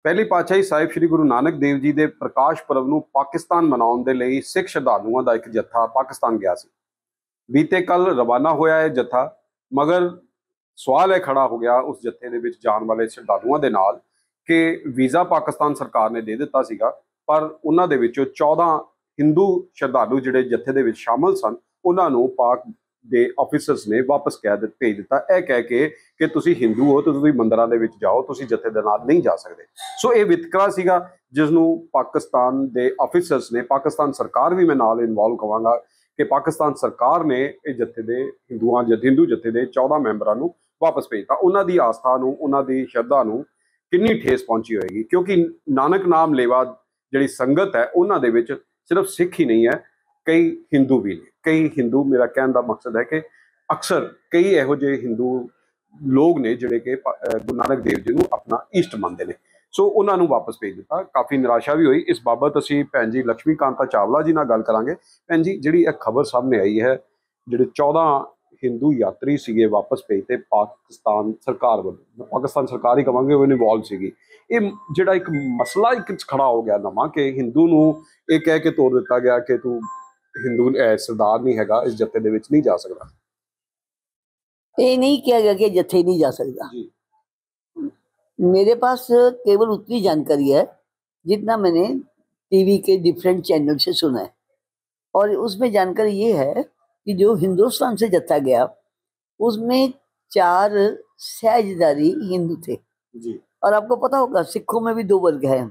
ਪਹਿਲੀ ਪਾਤਸ਼ਾਹੀ ਸਾਹਿਬ ਸ੍ਰੀ ਗੁਰੂ ਨਾਨਕ ਦੇਵ ਜੀ ਦੇ ਪ੍ਰਕਾਸ਼ ਪੁਰਬ ਨੂੰ ਪਾਕਿਸਤਾਨ ਮਨਾਉਣ ਦੇ ਲਈ ਸਿੱਖ ਸ਼ਰਧਾਲੂਆਂ ਦਾ ਇੱਕ ਜੱਥਾ ਪਾਕਿਸਤਾਨ ਗਿਆ ਸੀ। ਬੀਤੇ ਕੱਲ ਰਵਾਨਾ ਹੋਇਆ ਇਹ ਜੱਥਾ, ਮਗਰ ਸਵਾਲ ਇਹ ਖੜਾ ਹੋ ਗਿਆ ਉਸ ਜੱਥੇ ਦੇ ਵਿੱਚ ਜਾਣ ਵਾਲੇ ਸ਼ਰਧਾਲੂਆਂ ਦੇ ਨਾਲ ਕਿ ਵੀਜ਼ਾ ਪਾਕਿਸਤਾਨ ਸਰਕਾਰ ਨੇ ਦੇ ਦਿੱਤਾ ਸੀਗਾ, ਪਰ ਉਹਨਾਂ ਦੇ ਵਿੱਚੋਂ 14 ਹਿੰਦੂ ਸ਼ਰਧਾਲੂ ਜਿਹੜੇ ਜੱਥੇ ਦੇ ਵਿੱਚ ਸ਼ਾਮਲ ਸਨ, ਉਹਨਾਂ ਨੂੰ ਪਾਕ ਦੇ ਆਫੀਸਰਸ ਨੇ ਵਾਪਸ ਭੇਜ ਦਿੱਤਾ, ਇਹ ਕਹਿ ਕੇ ਕਿ ਤੁਸੀਂ ਹਿੰਦੂ ਹੋ ਤੇ ਤੁਸੀਂ ਮੰਦਰਾਂ ਦੇ ਵਿੱਚ ਜਾਓ, ਤੁਸੀਂ ਜੱਥੇ ਦੇ ਨਾਲ ਨਹੀਂ ਜਾ ਸਕਦੇ। ਸੋ ਇਹ ਵਿਤਕਰਾ ਸੀਗਾ ਜਿਸ ਨੂੰ ਪਾਕਿਸਤਾਨ ਦੇ ਆਫੀਸਰਸ ਨੇ, ਪਾਕਿਸਤਾਨ ਸਰਕਾਰ ਵੀ ਮੈਂ ਨਾਲ ਇਨਵੋਲਵ ਕਵਾਂਗਾ ਕਿ ਪਾਕਿਸਤਾਨ ਸਰਕਾਰ ਨੇ ਇਹ ਜੱਥੇ ਦੇ ਹਿੰਦੂ ਜੱਥੇ ਦੇ 14 ਮੈਂਬਰਾਂ ਨੂੰ ਵਾਪਸ ਭੇਜਤਾ। ਉਹਨਾਂ ਦੀ ਆਸਥਾ ਨੂੰ, ਉਹਨਾਂ ਦੀ ਸ਼ਰਧਾ ਨੂੰ ਕਿੰਨੀ ਠੇਸ ਪਹੁੰਚੀ ਹੋਏਗੀ, ਕਿਉਂਕਿ ਨਾਨਕ ਨਾਮ ਲੇਵਾ ਜਿਹੜੀ ਸੰਗਤ ਹੈ ਉਹਨਾਂ ਦੇ ਵਿੱਚ ਸਿਰਫ ਸਿੱਖ ਹੀ ਨਹੀਂ ਹੈ, ਕਈ ਹਿੰਦੂ ਵੀ ਨੇ। ਕਈ ਹਿੰਦੂ, ਮੇਰਾ ਕਹਿਣ ਦਾ ਮਕਸਦ ਹੈ ਕਿ ਅਕਸਰ ਕਈ ਇਹੋ ਜਿਹੇ ਹਿੰਦੂ ਲੋਕ ਨੇ ਜਿਹੜੇ ਕਿ ਗੁਰੂ ਨਾਨਕ ਦੇਵ ਜੀ ਨੂੰ ਆਪਣਾ ਇਸ਼ਟ ਮੰਨਦੇ ਨੇ। ਸੋ ਉਹਨਾਂ ਨੂੰ ਵਾਪਸ ਭੇਜ ਦਿੱਤਾ। ਕਾਫੀ ਨਿਰਾਸ਼ਾ ਵੀ ਹੋਈ। ਇਸ ਬਾਬਤ ਅਸੀਂ ਭੈਣ ਜੀ ਲక్ష్ਮੀ ਕਾਂਤਾ ਚਾਵਲਾ ਜੀ ਨਾਲ ਗੱਲ ਕਰਾਂਗੇ। ਭੈਣ ਜੀ, ਜਿਹੜੀ ਇਹ ਖਬਰ ਸਾਹਮਣੇ ਆਈ ਹੈ, ਜਿਹੜੇ 14 ਹਿੰਦੂ ਯਾਤਰੀ ਸੀਗੇ ਵਾਪਸ ਭੇਜਤੇ ਪਾਕਿਸਤਾਨ ਸਰਕਾਰ ਵੱਲੋਂ, ਪਾਕਿਸਤਾਨ ਸਰਕਾਰ ਹੀ ਕਹਾਂਗੇ, ਉਹ ਇਨਵੋਲਵ ਸੀਗੀ। ਇਹ ਜਿਹੜਾ ਇੱਕ ਮਸਲਾ ਇੱਕ ਖੜਾ ਹੋ ਗਿਆ ਨਵਾਂ ਕਿ ਹਿੰਦੂ ਨੂੰ ਇਹ ਕਹਿ ਕੇ ਤੋੜ ਦਿੱਤਾ ਗਿਆ ਕਿ ਤੂੰ ਹਿੰਦੂ ਸਰਦਾਰ नहीं हैगा, इस जत्थे दे विच नहीं जा सकता। ये नहीं किया गया कि जत्थे नहीं जा सकता। मेरे पास केवल उतनी जानकारी है जितना मैंने टीवी के डिफरेंट चैनल से सुना है, और उसमें जानकारी ये है कि जो हिंदुस्तान से जत्था गया उसमें 4 सहजदारी हिंदू थे जी। और आपको पता होगा सिखों में भी 2 वर्ग हैं।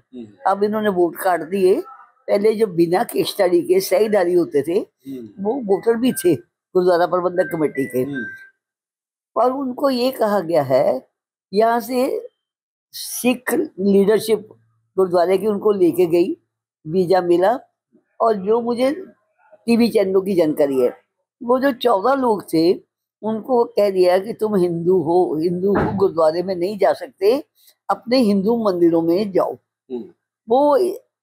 अब इन्होंने वोट काट दिए। पहले जो बिना केसटारी के सहजदारी होते थे वो वोटर भी थे गुरुद्वारा प्रबंधक कमेटी के, और उनको ये कहा गया है यहाँ से सिख लीडरशिप गुरुद्वारे की उनको लेके गई, वीजा मिला। और जो मुझे टीवी चैनलों की जानकारी है, वो जो 14 लोग थे उनको कह दिया कि तुम हिंदू हो गुरुद्वारे में नहीं जा सकते, अपने हिंदू मंदिरों में जाओ। वो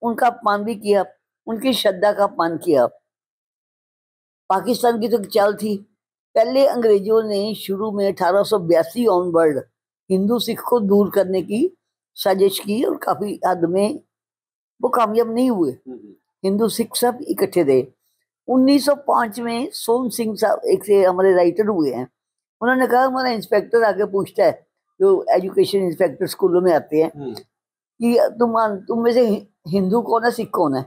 उनका अपमान भी किया, उनकी श्रद्धा का अपमान किया। पाकिस्तान की तो चाल थी, पहले अंग्रेजों ने शुरू में 1882 ऑनवर्ड हिंदू सिख को दूर करने की साजिश की, और काफी हद में वो कामयाब नहीं हुए। हिंदू सिख सब इकट्ठे थे। 1905 में सोम सिंह साहब एक से हमारे राइटर हुए हैं, उन्होंने कहा हमारा इंस्पेक्टर आके पूछता है, जो एजुकेशन इंस्पेक्टर स्कूलों में आते हैं, कि तुम में से हिंदू कौन है, सिख कौन है?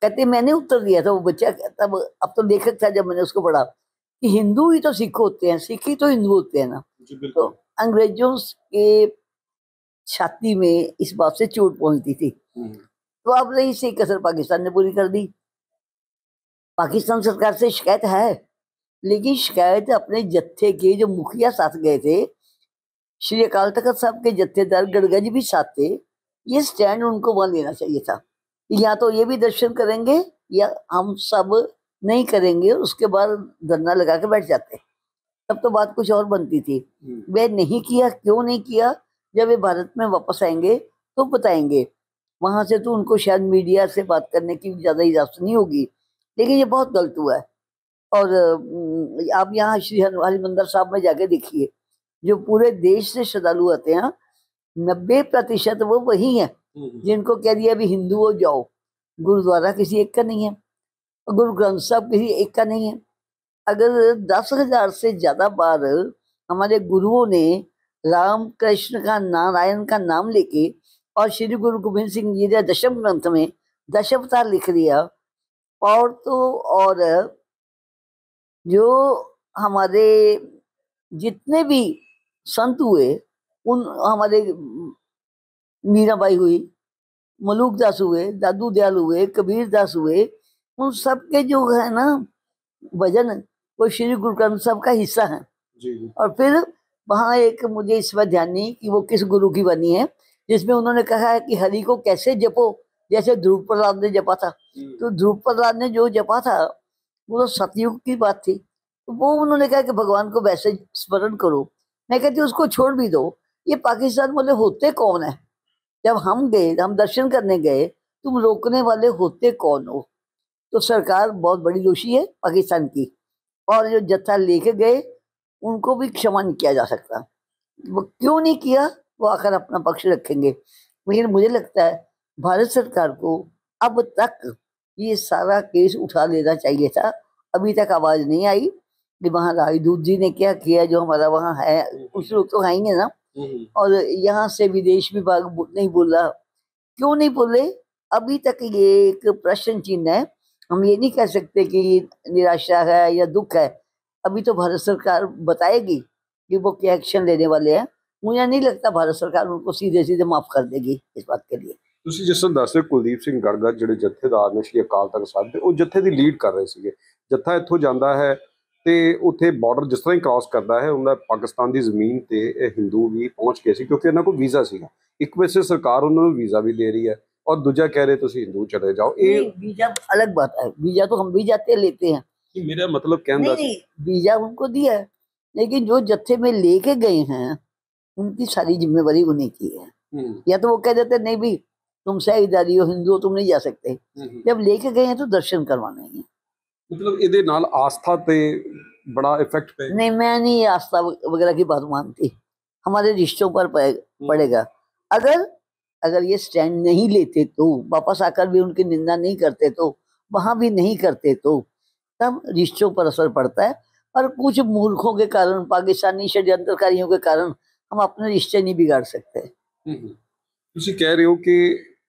कहते मैंने उत्तर दिया था, वो बच्चा तब, अब तो लेखक था जब मैंने उसको पढ़ा, कि हिंदू ही तो सिख होते हैं, सिख ही तो हिंदू होते हैं ना। तो अंग्रेजों के छाती में इस बात से चोट पहुंचती थी। तो अब रही से कसर पाकिस्तान ने पूरी कर दी। पाकिस्तान सरकार से शिकायत है, लेकिन शिकायत अपने जत्थे के जो मुखिया साथ गए थे, श्री अकाल तख्त साहब के जत्थेदार गड़गंज भी साथ थे। ये स्टैंड उनको वहां लेना चाहिए था, या तो ये भी दर्शन करेंगे या हम सब नहीं करेंगे, उसके बाद धरना लगा के बैठ जाते, तब तो बात कुछ और बनती थी। वे नहीं किया, क्यों नहीं किया? जब वे भारत में वापस आएंगे तो बताएंगे। वहां से तो उनको शायद मीडिया से बात करने की ज्यादा इजाजत नहीं होगी, लेकिन ये बहुत गलत हुआ है। और आप यहाँ श्री हरिमंदिर साहब में जाके देखिए, जो पूरे देश से श्रद्धालु आते हैं, 90% वो वही है जिनको कह दिया अभी हिंदू हो जाओ। गुरुद्वारा किसी एक का नहीं है, गुरु ग्रंथ साहब किसी एक का नहीं है। अगर 10,000 से ज्यादा बार हमारे गुरुओं ने राम कृष्ण का नारायण का नाम लेके, और श्री गुरु गोविंद सिंह जी ने दशम ग्रंथ में दशावतार लिख दिया, और तो और जो हमारे जितने भी संत हुए, उन हमारे मीराबाई हुई, मलूक दास हुए, दादू दयाल हुए, कबीर दास हुए, उन सब के जो है ना भजन, वो श्री गुरु ग्रंथ साहब का हिस्सा है जी। और फिर वहाँ एक, मुझे इस बार ध्यान नहीं कि वो किस गुरु की बनी है, जिसमें उन्होंने कहा है कि हरि को कैसे जपो, जैसे ध्रुव प्रहलाद ने जपा था। तो ध्रुव प्रहलाद ने जो जपा था वो तो सतयुग की बात थी, तो वो उन्होंने कहा कि भगवान को वैसे स्मरण करो। मैं कहती उसको छोड़ भी दो। ये पाकिस्तान वाले होते कौन है? जब हम गए, हम दर्शन करने गए, तुम रोकने वाले होते कौन हो? तो सरकार बहुत बड़ी दोषी है पाकिस्तान की, और जो जत्था लेके गए उनको भी क्षमा नहीं किया जा सकता। वो क्यों नहीं किया, वो आकर अपना पक्ष रखेंगे। लेकिन मुझे लगता है भारत सरकार को अब तक ये सारा केस उठा लेना चाहिए था। अभी तक आवाज नहीं आई कि वहाँ राजदूत जी ने क्या किया, जो हमारा वहाँ है, कुछ लोग तो आएंगे ना, और यहाँ से विदेश विभाग नहीं बोला, क्यों नहीं बोले? अभी तक ये एक प्रश्न चिन्ह है। हम ये नहीं कह सकते कि निराशा है या दुख है। अभी तो भारत सरकार बताएगी कि वो क्या एक्शन लेने वाले हैं। मुझे नहीं लगता भारत सरकार उनको सीधे सीधे माफ कर देगी इस बात के लिए। ਤੁਸੀਂ ਜਿਸ ਤਰ੍ਹਾਂ ਦੱਸ ਰਹੇ ਕੁਲਦੀਪ ਸਿੰਘ ਗੜਗੜ ਜਿਹੜੇ ਜਥੇਦਾਰ ਨੇ ਸ਼੍ਰੀ ਅਕਾਲ ਤਖਤ ਸਾਹਿਬ ਦੇ, ਉਹ ਜਥੇ ਦੀ ਲੀਡ ਕਰ ਰਹੇ ਸੀਗੇ। ਜਥਾ ਇੱਥੋਂ ਜਾਂਦਾ ਹੈ ਤੇ ਉੱਥੇ ਬਾਰਡਰ ਜਿਸ ਤਰ੍ਹਾਂ ਹੀ ਕ੍ਰਾਸ ਕਰਦਾ ਹੈ, ਉਹਨਾਂ ਪਾਕਿਸਤਾਨ ਦੀ ਜ਼ਮੀਨ ਤੇ ਇਹ ਹਿੰਦੂ ਵੀ ਪਹੁੰਚ ਗਏ ਸੀ, ਕਿਉਂਕਿ ਇਹਨਾਂ ਕੋਲ ਵੀਜ਼ਾ ਸੀਗਾ। ਇੱਕ ਵੈਸੇ ਸਰਕਾਰ ਉਹਨਾਂ ਨੂੰ ਵੀਜ਼ਾ ਵੀ ਦੇ ਰਹੀ ਹੈ, और दूजा कह रहे ਤੁਸੀਂ हिंदू चले जाओ। ये वीजा अलग बात है, वीजा तो हम भी जाते लेते हैं। मेरा मतलब कहना नहीं, वीजा उनको दिया है, लेकिन जो जत्थे में लेके गए हैं उनकी सारी जिम्मेवारी उन्हीं की है। या तो वो कह देते नहीं भी तुम सहीदारी हो, हिंदू हो, तुम नहीं जा सकते। जब लेके गए हैं तो दर्शन करवाने हैं। मतलब ਇਹਦੇ ਨਾਲ आस्था ਤੇ बड़ा इफेक्ट पे नहीं, मैं नहीं आस्था वगैरह की बात मानती। हमारे रिश्तों पर पड़ेगा। अगर ये स्टैंड नहीं लेते तो, वापस आकर भी उनकी निंदा नहीं करते तो, वहां भी नहीं करते तो, तब रिश्तों पर असर पड़ता है। और कुछ मूर्खों के कारण, पाकिस्तानी षड्यंत्रकारियों के कारण हम अपने रिश्ते नहीं बिगाड़ सकते। ਤੁਸੀਂ ਕਹਿ ਰਹੇ ਹੋ ਕਿ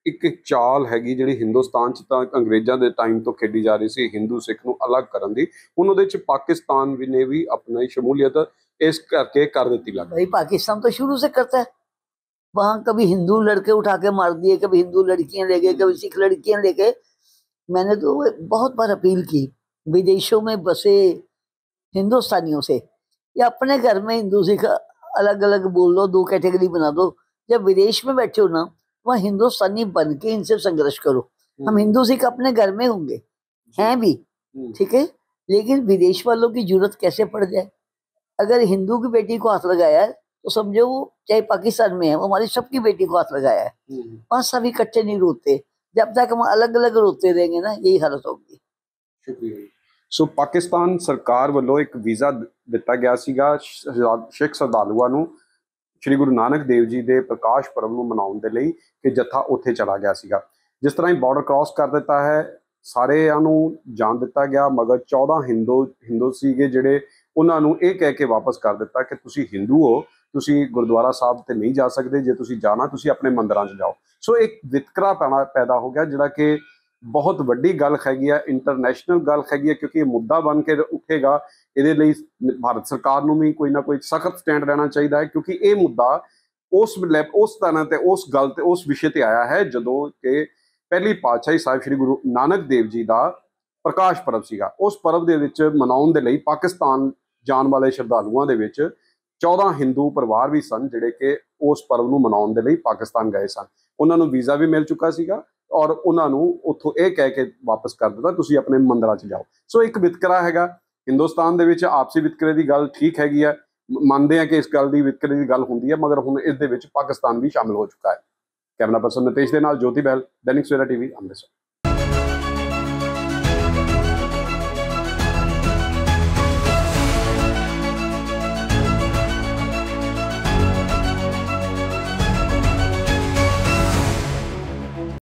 ਇੱਕ ਚਾਲ ਹੈਗੀ ਜਿਹੜੀ ਹਿੰਦੁਸਤਾਨ 'ਚ ਤਾਂ ਅੰਗਰੇਜ਼ਾਂ ਦੇ ਟਾਈਮ ਤੋਂ ਖੇਡੀ ਜਾ ਰਹੀ ਸੀ ਹਿੰਦੂ ਸਿੱਖ ਨੂੰ ਅਲੱਗ ਕਰਨ ਦੀ, ਹੁਣ ਉਹਦੇ 'ਚ ਪਾਕਿस्तान भी ने भी अपनी शमूलियत इस करके कर देती लग। भाई पाकिस्तान तो शुरू से करता है। वहां कभी हिंदू लड़के उठा के मार दिए, कभी हिंदू लड़कियां ले गए, कभी सिख लड़कियां ले गए। मैंने तो बहुत बार अपील की विदेशों में बसे हिंदुस्तानियों से, या अपने घर में हिंदू सिख अलग अलग बोल दो, 2 कैटेगरी बना दो। जब विदेश में बैठे हो ना, वहाँ हिंदुस्तानी बन के इनसे संघर्ष करो। हम हिंदू सिख अपने घर में होंगे, हैं भी, ठीक है, लेकिन विदेश वालों की जरूरत कैसे पड़ जाए? अगर हिंदू की बेटी को हाथ लगाया है तो समझो वो चाहे पाकिस्तान में है, वो हमारी सबकी बेटी को हाथ लगाया है। वहां सभी इकट्ठे नहीं रोते। जब तक हम अलग अलग रोते रहेंगे ना, यही हालत होगी। शुक्रिया। सो पाकिस्तान सरकार ਵੱਲੋਂ ਇੱਕ ਵੀਜ਼ਾ ਦਿੱਤਾ ਗਿਆ ਸੀਗਾ ਸਿੱਖ ਸ਼ਰਧਾਲੂਆਂ ਨੂੰ ਸ਼੍ਰੀ ਗੁਰੂ ਨਾਨਕ ਦੇਵ ਜੀ ਦੇ ਪ੍ਰਕਾਸ਼ ਪਰਵ ਨੂੰ ਮਨਾਉਣ ਦੇ ਲਈ, ਕਿ ਜੱਥਾ ਉੱਥੇ ਚਲਾ ਗਿਆ ਸੀਗਾ। ਜਿਸ ਤਰ੍ਹਾਂ ਹੀ ਬਾਰਡਰ ਕ੍ਰਾਸ ਕਰ ਦਿੱਤਾ ਹੈ, ਸਾਰਿਆਂ ਨੂੰ ਜਾਣ ਦਿੱਤਾ ਗਿਆ, ਮਗਰ 14 ਹਿੰਦੂ ਸੀਗੇ ਜਿਹੜੇ, ਉਹਨਾਂ ਨੂੰ ਇਹ ਕਹਿ ਕੇ ਵਾਪਸ ਕਰ ਦਿੱਤਾ ਕਿ ਤੁਸੀਂ ਹਿੰਦੂ ਹੋ, ਤੁਸੀਂ ਗੁਰਦੁਆਰਾ ਸਾਹਿਬ ਤੇ ਨਹੀਂ ਜਾ ਸਕਦੇ, ਜੇ ਤੁਸੀਂ ਜਾਣਾ ਤੁਸੀਂ ਆਪਣੇ ਮੰਦਿਰਾਂ 'ਚ ਜਾਓ। ਸੋ ਇੱਕ ਵਿਤਕਰਾ ਪੈਦਾ ਹੋ ਗਿਆ, ਜਿਹੜਾ ਕਿ ਬਹੁਤ ਵੱਡੀ ਗੱਲ ਹੈਗੀ ਆ, ਇੰਟਰਨੈਸ਼ਨਲ ਗੱਲ ਹੈਗੀ ਆ, ਕਿਉਂਕਿ ਇਹ ਮੁੱਦਾ ਬਣ ਕੇ ਉੱਠੇਗਾ। ਇਹਦੇ ਲਈ ਭਾਰਤ ਸਰਕਾਰ ਨੂੰ ਵੀ ਕੋਈ ਨਾ ਕੋਈ ਸਖਤ ਸਟੈਂਡ ਲੈਣਾ ਚਾਹੀਦਾ ਹੈ, ਕਿਉਂਕਿ ਇਹ ਮੁੱਦਾ ਉਸ ਤਰ੍ਹਾਂ ਤੇ ਉਸ ਗੱਲ ਤੇ ਉਸ ਵਿਸ਼ੇ ਤੇ ਆਇਆ ਹੈ ਜਦੋਂ ਕਿ ਪਹਿਲੀ ਪਾਤਸ਼ਾਹੀ ਸਾਹਿਬ ਸ਼੍ਰੀ ਗੁਰੂ ਨਾਨਕ ਦੇਵ ਜੀ ਦਾ ਪ੍ਰਕਾਸ਼ ਪਰਵ ਸੀਗਾ। ਉਸ ਪਰਵ ਦੇ ਵਿੱਚ ਮਨਾਉਣ ਦੇ ਲਈ ਪਾਕਿਸਤਾਨ ਜਾਣ ਵਾਲੇ ਸ਼ਰਧਾਲੂਆਂ ਦੇ ਵਿੱਚ 14 ਹਿੰਦੂ ਪਰਿਵਾਰ ਵੀ ਸਨ, ਜਿਹੜੇ ਕਿ ਉਸ ਪਰਵ ਨੂੰ ਮਨਾਉਣ ਦੇ ਲਈ ਪਾਕਿਸਤਾਨ ਗਏ ਸਨ। ਉਹਨਾਂ ਨੂੰ ਵੀਜ਼ਾ ਵੀ ਮਿਲ ਚੁੱਕਾ ਸੀਗਾ, ਔਰ ਉਹਨਾਂ ਨੂੰ ਉੱਥੋਂ ਇਹ ਕਹਿ ਕੇ ਵਾਪਸ ਕਰ ਦਿੱਤਾ ਤੁਸੀਂ ਆਪਣੇ ਮੰਦਿਰਾਂ 'ਚ ਜਾਓ। ਸੋ ਇੱਕ ਵਿਤਕਰਾ ਹੈਗਾ ਹਿੰਦੁਸਤਾਨ ਦੇ ਵਿੱਚ। ਆਪਸੀ ਵਿਤਕਰੇ ਦੀ ਗੱਲ ਠੀਕ ਹੈਗੀ ਹੈ, ਮੰਨਦੇ ਹਾਂ ਕਿ ਇਸ ਗੱਲ ਦੀ ਵਿਤਕਰੇ ਦੀ ਗੱਲ ਹੁੰਦੀ ਹੈ, ਮਗਰ ਹੁਣ ਇਸ ਦੇ ਵਿੱਚ ਪਾਕਿਸਤਾਨ ਵੀ ਸ਼ਾਮਿਲ ਹੋ ਚੁੱਕਾ ਹੈ। ਕੈਮਰਾ ਪਰਸਨ ਨਿਤੇਸ਼ ਦੇ ਨਾਲ ਜੋਤੀ ਬਹਿਲ, ਦੈਨਿਕ ਸਵੇਰਾ ਟੀਵੀ, ਅੰਮ੍ਰਿਤਸਰ।